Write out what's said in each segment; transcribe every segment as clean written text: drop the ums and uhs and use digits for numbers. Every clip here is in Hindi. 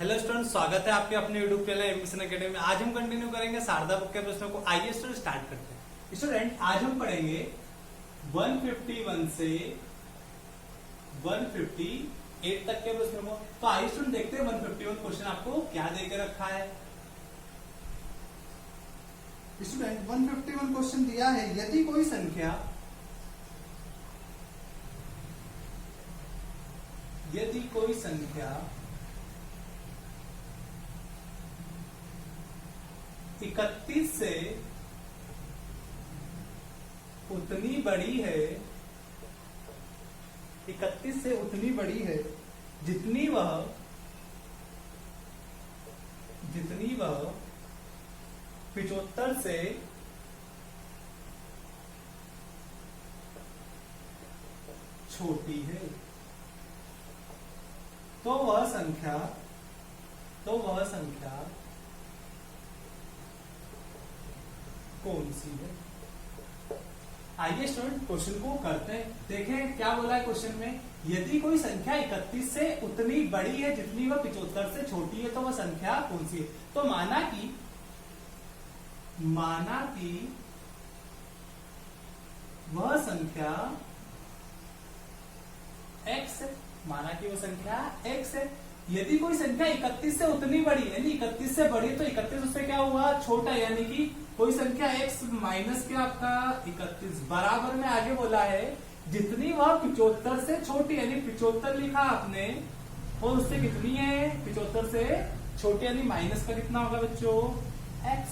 हेलो स्टूडेंट, स्वागत है आपके अपने यूट्यूब चैनल एडमिशन एकेडमी में। आज हम कंटिन्यू करेंगे शारदा बुक के प्रश्नों को। आइए स्टूडेंट स्टार्ट करते हैं। स्टूडेंट आज हम पढ़ेंगे 151 से 158 तक के प्रश्नों को। तो आइए स्टूडेंट देखते हैं 151 क्वेश्चन आपको क्या देकर रखा है। स्टूडेंट 151 क्वेश्चन दिया है, यदि कोई संख्या 31 से उतनी बड़ी है, 31 से उतनी बड़ी है जितनी वह 75 से छोटी है, तो वह संख्या कौन सी है। आइए स्टूडेंट क्वेश्चन को करते हैं। देखें क्या बोला है क्वेश्चन में, यदि कोई संख्या 31 से उतनी बड़ी है जितनी वह 75 से छोटी है, तो वह संख्या कौन सी है। तो माना कि वह संख्या x है, माना कि वह संख्या x है। यदि कोई संख्या 31 से उतनी बड़ी है, यानी 31 से बड़ी, तो 31 उससे क्या हुआ, छोटा, यानी कि कोई संख्या x माइनस क्या आपका 31 बराबर में आगे बोला है जितनी वह 75 से छोटी, यानी 75 लिखा आपने और उससे कितनी है 75 से छोटी, यानी माइनस का कितना होगा बच्चों x।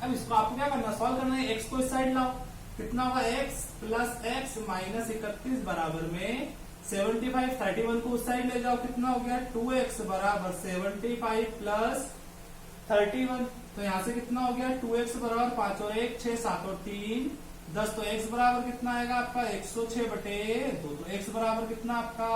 अब इसको आपको क्या करना, सॉल्व करना है। x को इस साइड लाओ, कितना होगा x प्लस एक्स माइनस 31 बराबर में 75, 31 को उस साइड ले जाओ, कितना हो गया 2x बराबर 75 प्लस 31। तो यहां से कितना हो गया 2x बराबर 5 और 1 6 7 और 3 10। तो x बराबर कितना आएगा आपका 106 बटे 2। तो x बराबर कितना आपका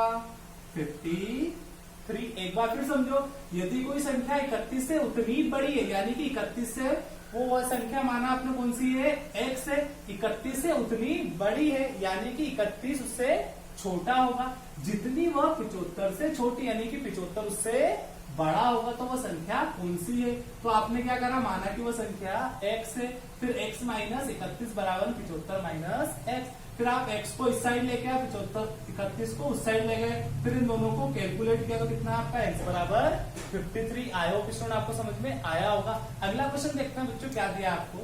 53। एक बार फिर समझो, यदि कोई संख्या 31 से उतनी बड़ी है, यानी कि 31 से वह संख्या माना आपने कौन सी है x है, 31 से उतनी बड़ी है, यानी कि 31 उससे छोटा होगा, जितनी वह 75 से छोटी, यानी कि 75 उससे बड़ा होगा, तो वह संख्या कौन सी है। तो आपने क्या करा, माना कि वह संख्या x है, फिर x माइनस 31 बराबर 75 माइनस x। फिर आप x को इस साइड लेके आए, 75 31 को उस साइड ले गए, फिर इन दोनों को कैलकुलेट किया तो कितना आपका x बराबर 53। आई होप स्टूडेंट आपको समझ में आया होगा। अगला क्वेश्चन देखते हैं बच्चों क्या दिया आपको।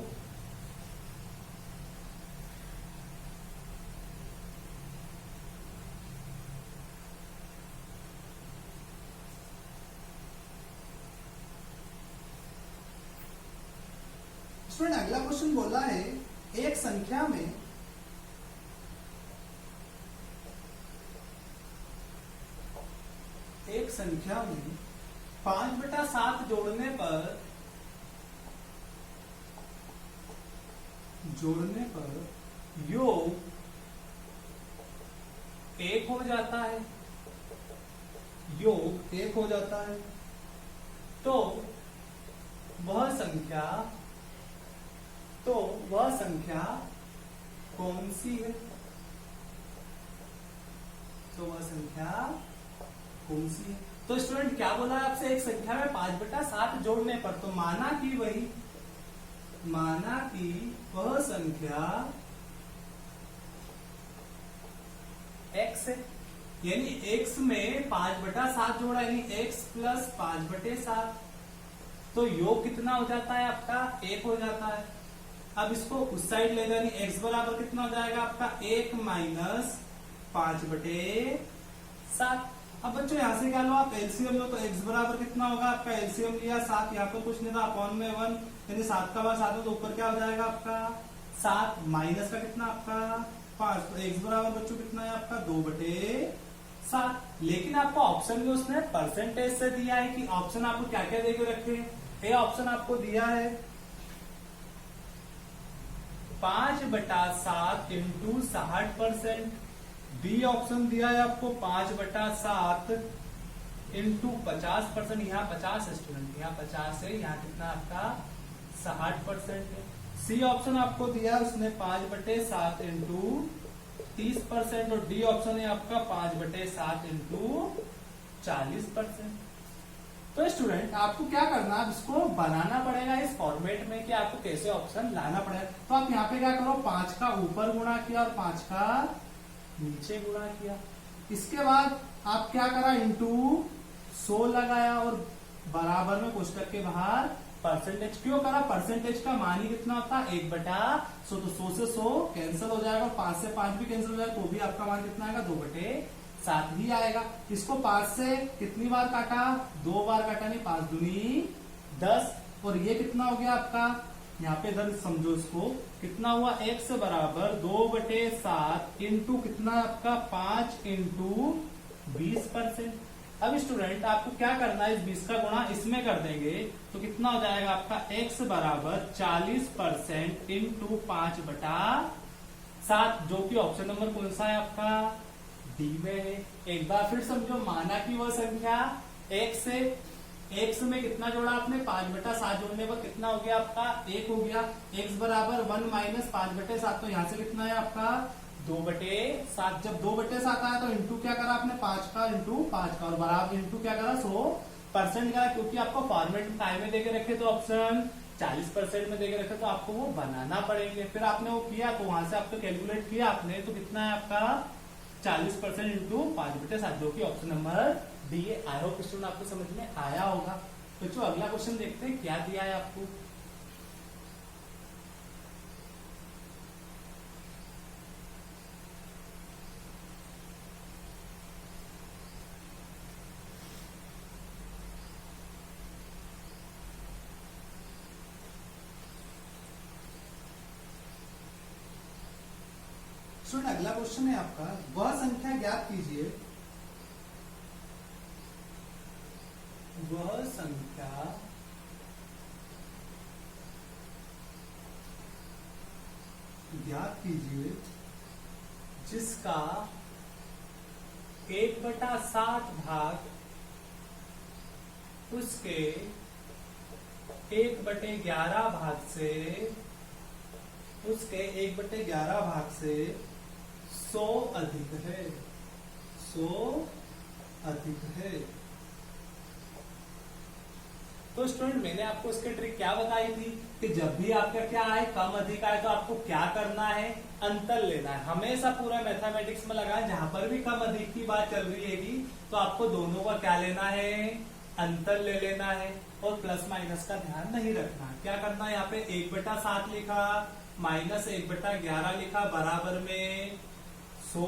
स्टूडेंट अगला क्वेश्चन बोला है, एक संख्या में एक संख्या में 5/7 जोड़ने पर योग 1 हो जाता है, योग 1 हो जाता है, तो वह संख्या कौन सी है। तो स्टूडेंट क्या बोला है आपसे, एक संख्या में 5/7 जोड़ने पर, तो माना कि वह संख्या x है, यानी x में 5/7 जोड़ा, यानी x प्लस 5/7, तो योग कितना हो जाता है आपका 1 हो जाता है। अब इसको उस साइड ले जानी, x बराबर कितना हो जाएगा आपका 1 माइनस 5/7। अब बच्चों यहां से क्या लो आप एलसीएम लो, तो x बराबर कितना होगा आपका, एलसीएम लिया 7, यहाँ पर कुछ नहीं था, अपॉन में 1, यानी 7 का बार 7 है, तो ऊपर क्या हो जाएगा आपका 7 माइनस का कितना आपका 5। तो x बराबर बच्चों कितना है आपका 2/7। लेकिन आपको ऑप्शन में उसने परसेंटेज से दिया है कि ऑप्शन आपको क्या क्या देके रखे हैं। ए ऑप्शन आपको दिया है 5/7 इंटू 60%, बी ऑप्शन दिया है आपको 5/7 इंटू 50%, यहाँ 50 है स्टूडेंट, यहाँ 50 है, यहाँ कितना आपका 60% है। सी ऑप्शन आपको दिया उसने 5/7 इंटू 30% और डी ऑप्शन है आपका 5/7 इंटू 40%। तो स्टूडेंट आपको क्या करना है, इसको बनाना पड़ेगा इस फॉर्मेट में कि आपको कैसे ऑप्शन लाना पड़ेगा। तो आप यहाँ पे क्या करो, 5 का ऊपर गुणा किया और 5 का नीचे गुणा किया। इसके बाद आप क्या करा, इंटू 100 लगाया और बराबर में कोष्टक के बाहर परसेंटेज क्यों करा, परसेंटेज का मान ही कितना होता है 1/100। तो 100 से 100 कैंसिल हो जाएगा और 5 से 5 भी कैंसिल हो जाएगा, तो भी आपका मान कितना आएगा 2/7 ही आएगा। इसको 5 से कितनी बार काटा, 2 बार काटा, नहीं 5 दूनी 10। और ये कितना हो गया आपका, यहाँ पे इधर समझो इसको, कितना हुआ, x बराबर 2/7 इंटू कितना आपका 5 इंटू 20%। अब स्टूडेंट आपको क्या करना है, इस 20 का गुणा इसमें कर देंगे तो कितना हो जाएगा आपका x बराबर 40% इंटू 5/7, जो कि ऑप्शन नंबर कौन सा है आपका, डी में है। एक बार फिर समझो, माना कि वह संख्या x है, x में कितना जोड़ा आपने, 5/7 जोड़ने पर कितना हो गया आपका 1 हो गया। x बराबर 1 माइनस 5/7, तो यहाँ से कितना है आपका 2/7। जब 2/7 आया तो इंटू क्या करा आपने, 5 का इंटू 5 का, और बराबर इंटू क्या करा 100% करा, क्योंकि आपको फॉर्मेट टाइम में देके रखे तो ऑप्शन 40% में देके रखे तो आपको वो बनाना पड़ेंगे। फिर आपने वो किया तो वहां से आपको कैलकुलेट किया आपने, तो कितना है आपका 40% इंटू 5/7, जो कि ऑप्शन नंबर डी है। आई होप स्टूडेंट आपको समझ में आया होगा। तो जो अगला क्वेश्चन देखते हैं क्या दिया है आपको। स्टूडेंट अगला क्वेश्चन है आपका, वह संख्या ज्ञात कीजिए, वह संख्या ज्ञात कीजिए जिसका 1/7 भाग उसके 1/11 भाग से, उसके 1/11 भाग से 100 अधिक है, 100 अधिक है। तो स्टूडेंट मैंने आपको इसकी ट्रिक क्या बताई थी कि जब भी आपका क्या आए, कम अधिक आए, तो आपको क्या करना है, अंतर लेना है। हमेशा पूरा मैथमेटिक्स में लगा, जहां पर भी कम अधिक की बात चल रही है तो आपको दोनों का क्या लेना है, अंतर ले लेना है, और प्लस माइनस का ध्यान नहीं रखना है। क्या करना है, यहाँ पे 1/7 लिखा माइनस 1/11 लिखा बराबर में 100।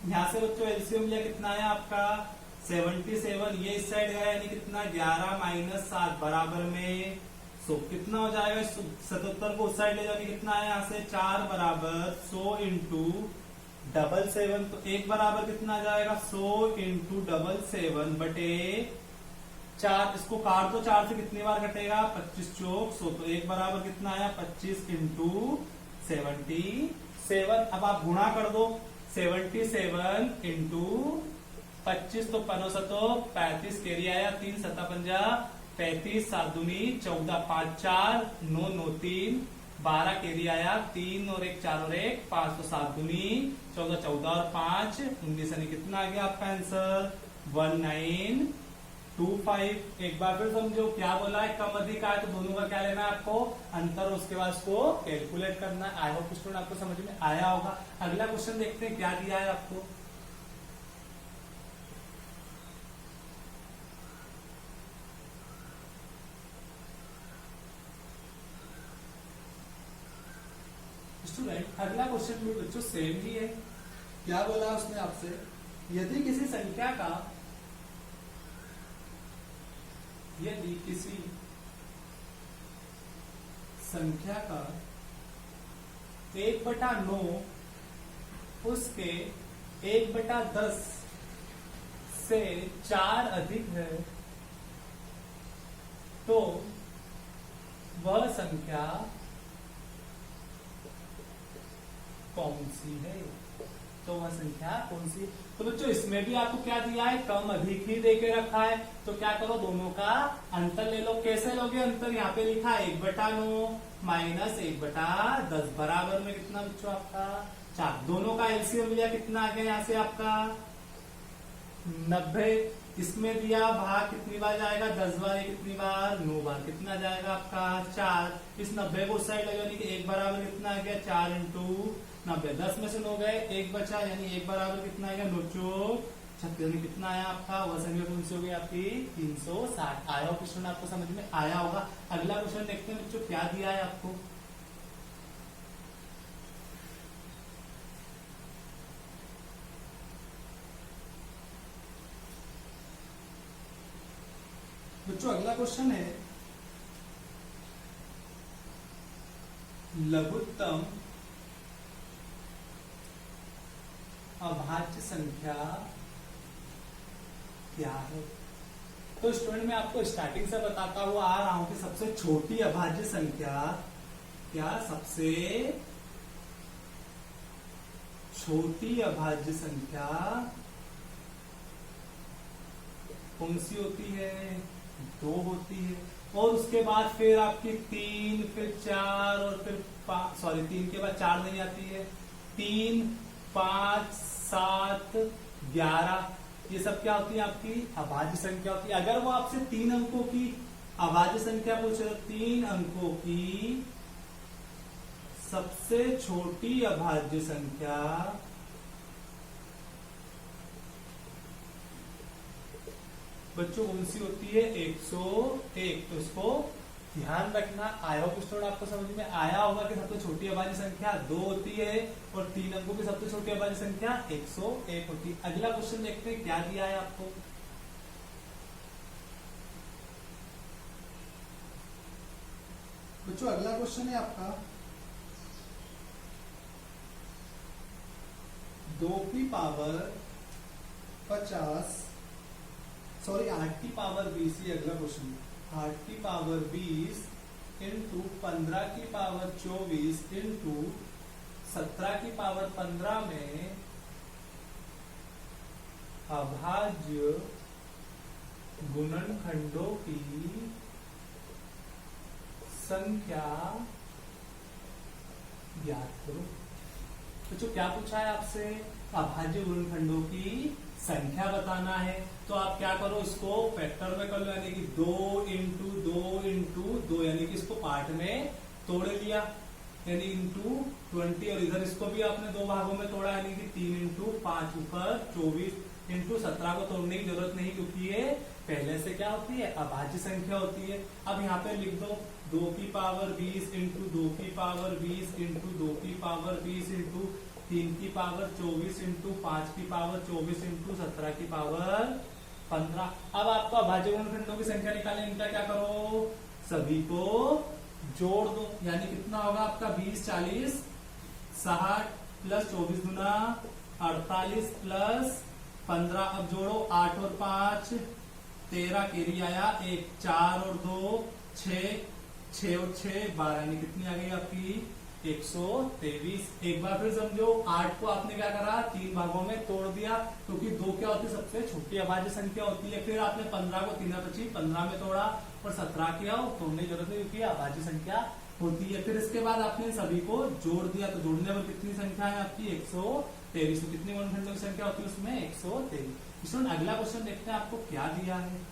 यहाँ से बच्चों एलसीएम लिया, कितना है आपका 77, ये इस साइड है यानी कितना 11 माइनस 7 बराबर में 100। कितना हो जाएगा, 77 को उस साइड ले जाके कितना है, यहाँ से 4 बराबर 100 इंटू 77, तो 1 बराबर कितना आ जाएगा 100 इंटू 77 बटे 4। इसको काट दो, 4 से कितनी बार कटेगा, 25 चौक 100, तो 1 बराबर कितना आया 25 इंटू 77। अब आप गुणा कर दो, 77 इंटू 25, तो 5 35 कैरी आया, 3 7 50 35, 7 दूनी 14, 5 4 9 9 3 12 कैरी आया, 3 और 1 4 और 1 5, तो 7 दूनी 14 14 और 5 19, यानी कितना आ गया आपका आंसर 1925। एक बार फिर समझो क्या बोला है, कम अधिक आए तो दोनों का क्या लेना है आपको, अंतर, उसके बाद उसको कैलकुलेट करना है। आई होप स्टूडेंट आपको समझ में आया होगा। अगला क्वेश्चन देखते हैं क्या दिया है आपको। स्टूडेंट अगला क्वेश्चन भी बच्चों सेम ही है। क्या बोला उसने आपसे, यदि किसी संख्या का, यदि किसी संख्या का 1/9 उसके 1/10 से 4 अधिक है, तो वह संख्या कौन सी है, तो वह संख्या कौन सी। तो बच्चों इसमें भी आपको क्या दिया है, कम अधिक ही देके रखा है, तो क्या करो दोनों का अंतर ले लो। कैसे लोगे अंतर, यहाँ पे लिखा 1/9 माइनस 1/10 बराबर में कितना बच्चों आपका 4। दोनों का एलसीएम लिया, कितना आ गया यहाँ से आपका 90। इसमें दिया भाग कितनी बार जाएगा, 10 बार, ये कितनी बार, 9 बार, कितना जाएगा आपका 4। इस 90 को उस साइड लगा, यानी कि एक बराबर कितना आ गया 4 इंटू 90, 10 में से 9 गए, एक बचा, यानी एक बराबर कितना आएगा 9 चौक 36, कितना आया आपका, वह संख्या कौन सी होगी आपकी 360। आया हो क्वेश्चन, आपको समझ में आया होगा। अगला क्वेश्चन देखते हैं बच्चों क्या दिया है आपको। बच्चों अगला क्वेश्चन है लघुत्तम अभाज्य संख्या क्या है। तो स्टूडेंट मैं आपको स्टार्टिंग से बताता हुआ आ रहा हूं कि सबसे छोटी अभाज्य संख्या क्या, सबसे छोटी अभाज्य संख्या कौन सी होती है, 2 होती है। और उसके बाद फिर आपकी 3, फिर 4 और फिर 5, सॉरी 3 के बाद 4 नहीं आती है, 3, 5, 7, 11, ये सब क्या होती है आपकी अभाज्य संख्या होती है। अगर वो आपसे 3 अंकों की अभाज्य संख्या पूछे तो 3 अंकों की सबसे छोटी अभाज्य संख्या बच्चों कौन सी होती है, 101। तो इसको ध्यान रखना। आई होप स्टूडेंट आपको समझ में आया होगा कि सबसे छोटी अभाज्य संख्या 2 होती है और 3 अंकों की सबसे छोटी अभाज्य संख्या 101 होती है। अगला क्वेश्चन देखते हैं क्या दिया है आपको। बच्चों अगला क्वेश्चन है आपका 2 की पावर 50, सॉरी 8 की पावर 20, ये अगला क्वेश्चन है। 8 की पावर 20 इंटू 15 की पावर 24 इंटू 17 की पावर 15 में अभाज्य गुणनखंडों की संख्या ज्ञात करो। तो क्या पूछा है आपसे, अभाज्य गुणनखंडों की संख्या बताना है। तो आप क्या करो, इसको फैक्टर में कर लो, यानी कि 2 इंटू 2 इंटू 2, यानी कि इसको पार्ट में तोड़ लिया, यानी इंटू 20, और इधर इसको भी आपने 2 भागों में तोड़ा, यानी कि 3 इंटू 5 ऊपर 24 इंटू 17 को तोड़ने की जरूरत नहीं, क्योंकि ये पहले से क्या होती है अभाज्य संख्या होती है। अब यहाँ पे लिख दो 2 की पावर 20 इंटू 2 की पावर 20 इंटू 2 की पावर 20 इंटू 3 की पावर 24 इंटू 5 की पावर 24 इंटू 17 की पावर 15। अब आपको अभाज्य गुणनखंडों की संख्या निकालें, इनका क्या करो, सभी को जोड़ दो, यानी कितना होगा आपका 20, 40, 60 प्लस 24 गुना 48 प्लस 15। अब जोड़ो 8 और 5 13, केरी आया 1, 4 और 2 6, 6 और 6 12, यानी कितनी आ गई आपकी 123। एक बार फिर समझो, 8 को आपने क्या करा 3 भागों में तोड़ दिया, क्योंकि 2 क्या होती है सबसे छोटी अभाज्य संख्या होती है। फिर आपने 15 को 15 में तोड़ा और 17 किया, तोड़ने की जरूरत नहीं क्योंकि अभाज्य संख्या होती है। फिर इसके बाद आपने सभी को जोड़ दिया, तो जोड़ने पर कितनी संख्या है आपकी 123। तो कितनी गुणनखंडों की संख्या होती है उसमें 123। इसमें अगला क्वेश्चन देखते हैं आपको क्या दिया है।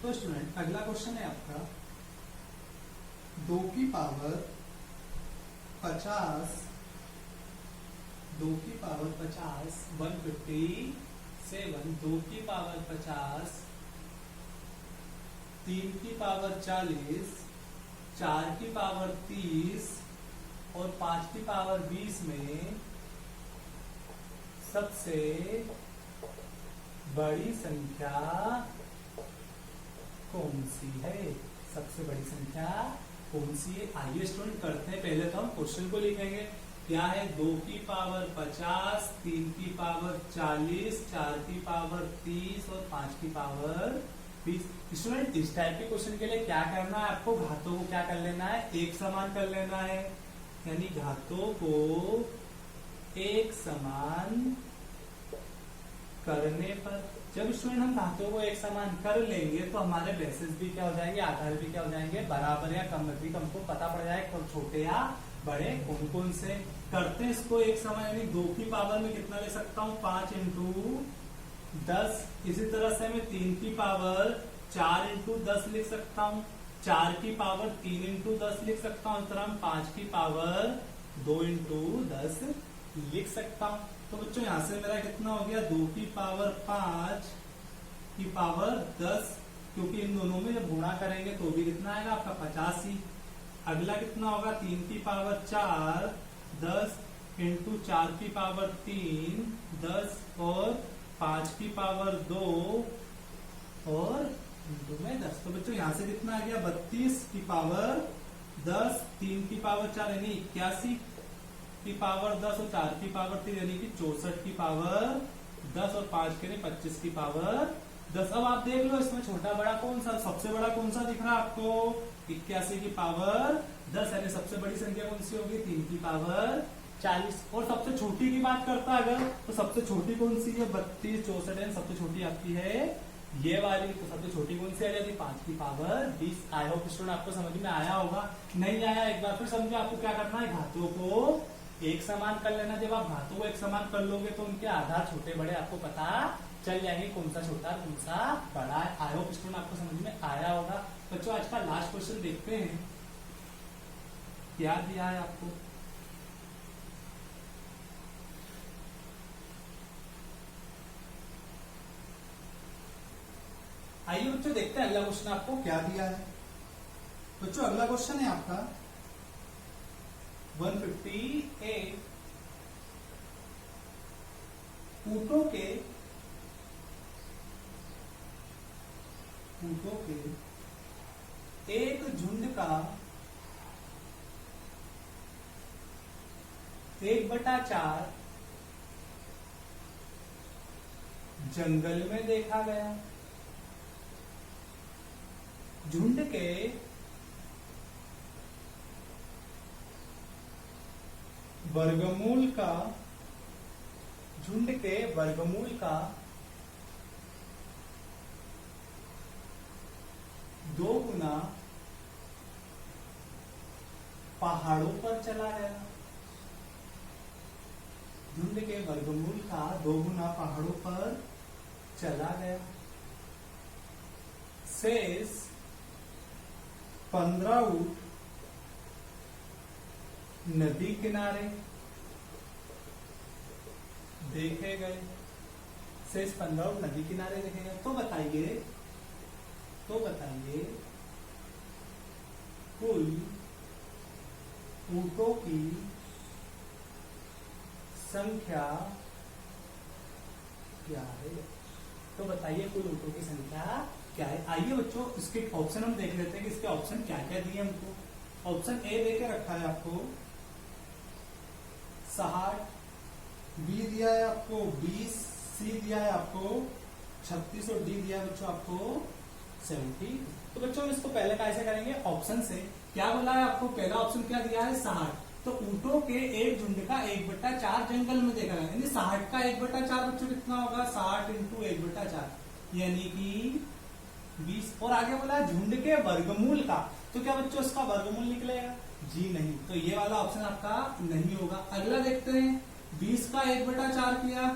तो स्टूडेंट अगला क्वेश्चन है आपका 2 की पावर 50, 2 की पावर 50 157, 2 की पावर 50, 3 की पावर 40, 4 की पावर 30 और 5 की पावर 20 में सबसे बड़ी संख्या कौन सी है, सबसे बड़ी संख्या कौन सी है। आइए स्टूडेंट करते हैं, पहले तो हम क्वेश्चन को लिखेंगे। क्या है 2 की पावर 50, 3 की पावर 40, 4 की पावर 30 और 5 की पावर 20। स्टूडेंट इस टाइप के क्वेश्चन के लिए क्या करना है, आपको घातों को क्या कर लेना है, एक समान कर लेना है, यानी घातों को एक समान करने पर जब स्टूडेंट हम घातों को एक समान कर लेंगे तो हमारे बेसिस भी क्या हो जाएंगे, आधार भी क्या हो जाएंगे, बराबर या कम नजदीक हमको पता पड़ जाएगा छोटे या बड़े कौन कौन से। करते हैं इसको एक समान, यानी 2 की पावर में कितना ले सकता हूँ, 5 इंटू 10। इसी तरह से मैं 3 की पावर 4 इंटू 10 लिख सकता हूँ, 4 की पावर 3 इंटू 10 लिख सकता हूँ, इस तरह 5 की पावर 2 इंटू 10 लिख सकता हूँ। तो बच्चों यहाँ से मेरा कितना हो गया, 2 की पावर 5 की पावर 10, क्योंकि इन दोनों में जब गुणा करेंगे तो भी कितना आएगा आपका 85। अगला कितना होगा, 3 की पावर 4 10 इंटू 4 की पावर 3 10 और 5 की पावर 2 और इंटू में 10। तो बच्चों यहाँ से कितना आ गया, 32 की पावर 10, 3 की पावर 4 यानी 81 की पावर 10 और 4 की पावर 3 यानी कि 64 की पावर 10 और 5 के लिए 25 की पावर 10। अब आप देख लो इसमें छोटा बड़ा कौन सा, सबसे बड़ा कौन सा दिख रहा है आपको, 81 की पावर 10, यानी सबसे बड़ी संख्या कौन सी होगी, 3 की पावर 40। और सबसे छोटी की बात करता अगर, तो सबसे छोटी कौन सी है, 32 64 यानी सबसे छोटी आपकी है ये वाली। तो सबसे छोटी कौन सी आ जाती है, 5 की पावर 20। आई होप स्टूडेंट आपको समझ में आया होगा। नहीं आया एक बार फिर समझो, आपको क्या करना है, घातों को एक समान कर लेना। जब आप घातों को एक समान कर लोगे तो उनके आधार छोटे बड़े आपको पता चल जाएंगे, कौन सा छोटा कौन सा बड़ा है। आई होप स्टूडेंट आपको समझ में आया होगा। बच्चों आज का लास्ट क्वेश्चन देखते हैं क्या दिया है आपको। आइए बच्चों देखते हैं अगला क्वेश्चन आपको क्या दिया है। बच्चों अगला क्वेश्चन है आपका 158 ऊँटों के एक झुंड का 1/4 जंगल में देखा गया। झुंड के वर्गमूल का 2 गुना पहाड़ों पर चला गया। झुंड के वर्गमूल का 2 गुना पहाड़ों पर चला गया। शेष 15 ऊंट नदी किनारे देखे गए। शेष 15 ऊंट नदी किनारे देखे गए। तो बताइए कुल ऊंटों की संख्या क्या है। तो बताइए कुल ऊंटों की संख्या क्या है। आइए बच्चों इसके ऑप्शन हम देख लेते हैं कि इसके ऑप्शन क्या क्या दिए हमको। ऑप्शन ए देके रखा है आपको 60, बी दिया है आपको 20, सी दिया है आपको 36 और डी दिया है बच्चों आपको 70। तो बच्चों इसको पहले कैसे करेंगे, ऑप्शन से। क्या बोला है आपको, पहला ऑप्शन क्या दिया है 60। तो ऊंटों के एक झुंड का 1/4 जंगल में देखा गया, यानी 60 का 1/4 बच्चों कितना होगा, 60 इंटू 1/4 यानी कि 20। और आगे बोला झुंड के वर्गमूल का, तो क्या बच्चों इसका वर्गमूल निकलेगा, जी नहीं। तो ये वाला ऑप्शन आपका नहीं होगा। अगला देखते हैं 20 का 1/4 किया,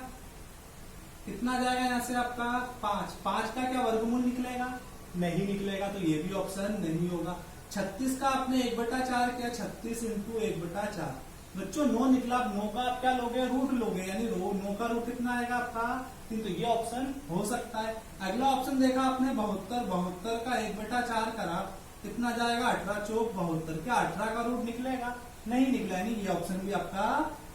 कितना जाएगा यहाँ से आपका 5 का क्या वर्गमूल निकलेगा, नहीं निकलेगा। तो ये भी ऑप्शन नहीं होगा। 36 का आपने 1/4 किया, 36 इंटू 1/4 बच्चों 9 निकला। 9 का आप क्या लोगे, रूट लोगे, यानी 9 का रूट कितना आएगा आपका 3। तो ये ऑप्शन हो सकता है। अगला ऑप्शन देखा आपने 72 का 1/4 करा, कितना जाएगा 18 चौक 72, क्या 18 का रूट निकलेगा, नहीं निकला। यानी ये ऑप्शन भी आपका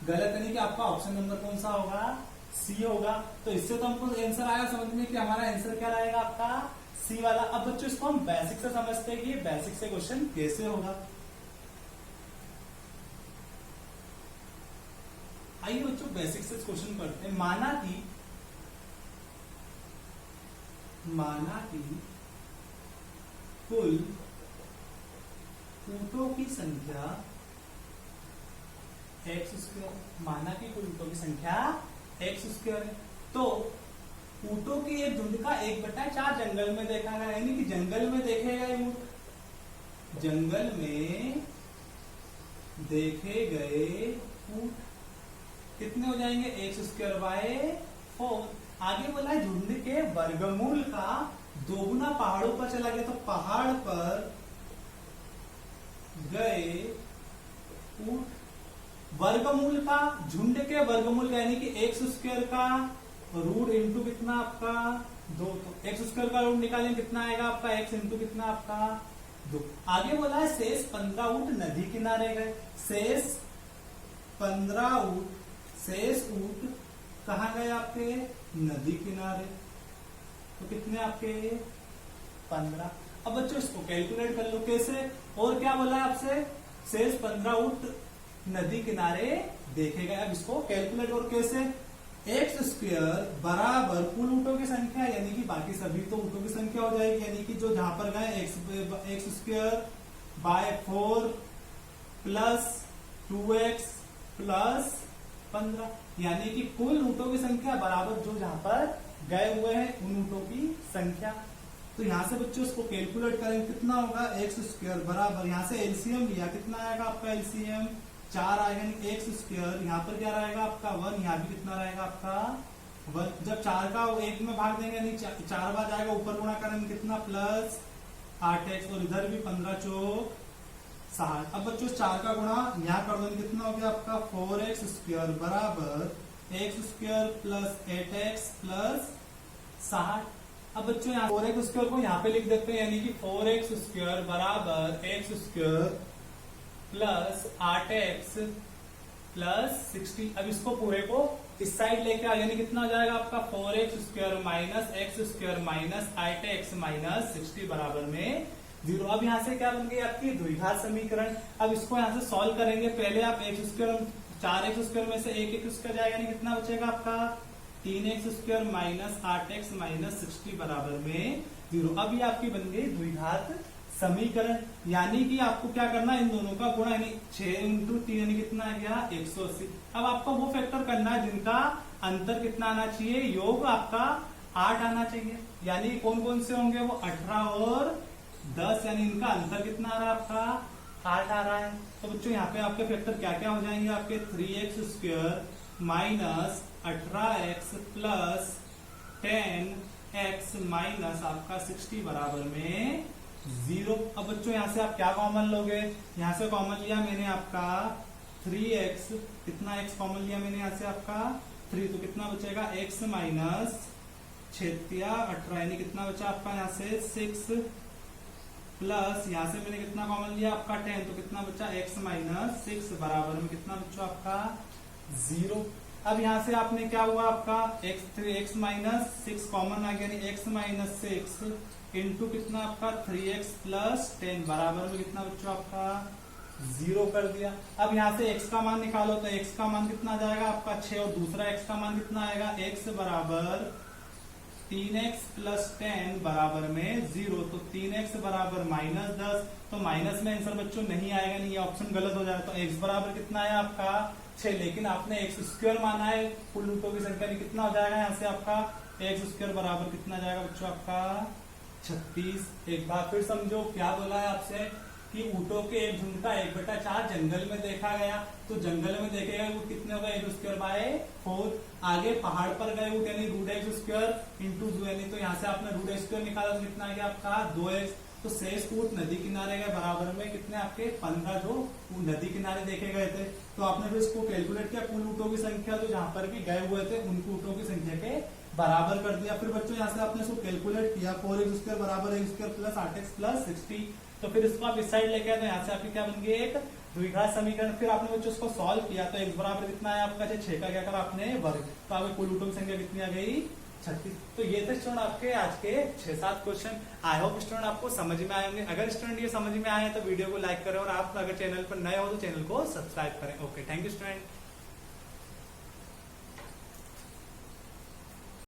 गलत, यानी कि आपका ऑप्शन नंबर कौन सा होगा, सी होगा। तो इससे तो हमको आंसर आया समझ में कि हमारा आंसर क्या रहेगा आपका सी वाला। अब बच्चों इसको हम बेसिक से समझते हैं कि बेसिक से क्वेश्चन कैसे होगा। आइए बच्चों बेसिक से क्वेश्चन पढ़ते हैं। माना कि कुल ऊंटों की संख्या x², माना कि कुल ऊंटों की संख्या x² है। तो ऊँटों की एक झुंड का 1/4 जंगल में देखा गया, यानी कि जंगल में देखे गए ऊँट, जंगल में देखे गए ऊँट कितने हो जाएंगे, x²/4। आगे बोला है झुंड के वर्गमूल का दोगुना पहाड़ों पर चला गया, तो पहाड़ पर गए ऊँट, वर्गमूल का झुंड के वर्गमूल यानी कि x² का रूट इंटू कितना आपका 2, तो x² का रूट निकालेंगे कितना आएगा आपका x इंटू कितना आपका 2। आगे बोला है शेष 15 ऊँट नदी किनारे गए, शेष 15 ऊँट, शेष ऊँट कहाँ गए आपके, नदी किनारे, तो कितने आपके 15। अब बच्चों इसको कैलकुलेट कर लो कैसे, और क्या बोला है आपसे, शेष 15 ऊँट नदी किनारे देखे गए। अब इसको कैलकुलेट और कैसे, x² बराबर कुल ऊँटों की संख्या, यानी कि बाकी सभी तो ऊँटों की संख्या हो जाएगी, यानी कि जो जहां पर गए x²/4 प्लस 2x प्लस 15, यानी कि कुल ऊँटों की संख्या बराबर जो जहां पर गए हुए हैं उन ऊँटों की संख्या। तो यहां से बच्चों इसको कैलकुलेट करेंगे कितना होगा, x² बराबर, यहां से एलसीएम लिया, कितना आएगा आपका एलसीएम 4 आएगा, यानी x², यहाँ पर क्या रहेगा आपका 1, यहाँ भी कितना रहेगा आपका 1। जब 4 का 1 में भाग देंगे, नहीं 4 बार जाएगा, ऊपर गुणा करेंगे कितना प्लस 8x, और इधर भी 15 चौक 60। अब बच्चों 4 का गुणा यहाँ कर देंगे, कितना हो गया आपका 4x² बराबर x² प्लस 8x प्लस 60। अब बच्चों यहाँ 4x² को यहाँ पे लिख देते हैं, यानी कि 4x² बराबर x² प्लस 8x प्लस 60। अब इसको पूरे को इस साइड लेके आ, यानी कितना हो जाएगा आपका 4x² minus x² minus 8x minus 60 बराबर में 0। अब यहाँ से क्या बन गई आपकी द्विघात समीकरण। अब इसको यहाँ से सॉल्व करेंगे, पहले आप x², 4x² में से 1x² जाएगा, यानी कितना बचेगा आपका 3x² माइनस 8x माइनस 60 बराबर में 0। अब ये आपकी बन गई द्विघात समीकरण, यानी कि आपको क्या करना है, इन दोनों का गुणा, यानी 6 इंटू 3 यानी कितना आ गया 180। अब आपको वो फैक्टर करना है जिनका अंतर कितना आना चाहिए, योग आपका 8 आना चाहिए, यानी कौन कौन से होंगे वो 18 और 10, यानी इनका अंतर कितना आ रहा है आपका 8 आ रहा है। तो बच्चों यहाँ पे आपके फैक्टर क्या क्या हो जाएंगे आपके, 3x² minus 18x plus 10x minus आपका 60 बराबर में 0। अब बच्चों यहाँ से आप क्या कॉमन लोगे, यहाँ से कॉमन लिया मैंने आपका 3x, कितना x कॉमन लिया मैंने यहाँ से आपका 3, तो कितना बचेगा x माइनस 18, यानी कितना बचा आपका यहाँ से 6 प्लस यहाँ से मैंने कितना कॉमन लिया आपका 10, तो कितना बचा x माइनस 6 बराबर में कितना बचा आपका 0। अब यहाँ से आपने क्या हुआ आपका x माइनस 6 कॉमन आ गया, यानी x माइनस 6 इंटू कितना आपका 3x प्लस 10 बराबर में कितना बच्चों आपका 0 कर दिया। अब यहाँ से x का मान निकालो, तो x का मान कितना जाएगा आपका 6, और दूसरा x का मान कितना आएगा, x बराबर 3x प्लस 10 बराबर में 0, तो 3x बराबर माइनस 10, तो माइनस में आंसर बच्चों नहीं आएगा, नहीं, ये ऑप्शन गलत हो जाएगा। तो x बराबर कितना आया आपका 6, लेकिन आपने x² माना है, कुल ऊँटों की संख्या में कितना हो जाएगा यहाँ से आपका x² बराबर कितना जाएगा बच्चों आपका 36। एक बार फिर समझो क्या बोला है आपसे कि ऊँटों के एक झुंड का 1/4 जंगल में देखा गया, तो जंगल में देखे गए ऊँट कितने हो गए x²/4। आगे पहाड़ पर गए ऊँट यानी √x² इंटू 2, यानी तो यहाँ से आपने √x² निकाला तो कितना आ गया आपका 2x। तो शेष ऊँट नदी किनारे गए, बराबर में कितने आपके 15 जो नदी किनारे देखे गए थे। तो आपने फिर इसको कैलकुलेट किया, कुल ऊँटों की संख्या जो जहां पर भी गए हुए थे उन ऊँटों की संख्या के बराबर कर दिया। फिर बच्चों यहाँ से आपने इसको कैलकुलेट किया, 4x² बराबर x² प्लस 8x प्लस 60। तो फिर इसको आप इस साइड लेके आए, तो यहाँ से आपकी क्या बन गई एक द्विघात समीकरण। फिर आपने बच्चों इसको सॉल्व किया, तो x बराबर कितना है आपका 6 का क्या करा आपने वर्ग, तो आपके कुल ऊँटों की संख्या कितनी आ गई 36। तो ये थे स्टूडेंट आपके आज के 6-7 क्वेश्चन। आई होप स्टूडेंट आपको समझ में आए होंगे। अगर स्टूडेंट ये समझ में आए तो वीडियो को लाइक करें, और आप अगर चैनल पर नए हो तो चैनल को सब्सक्राइब करें। Okay, thank you student.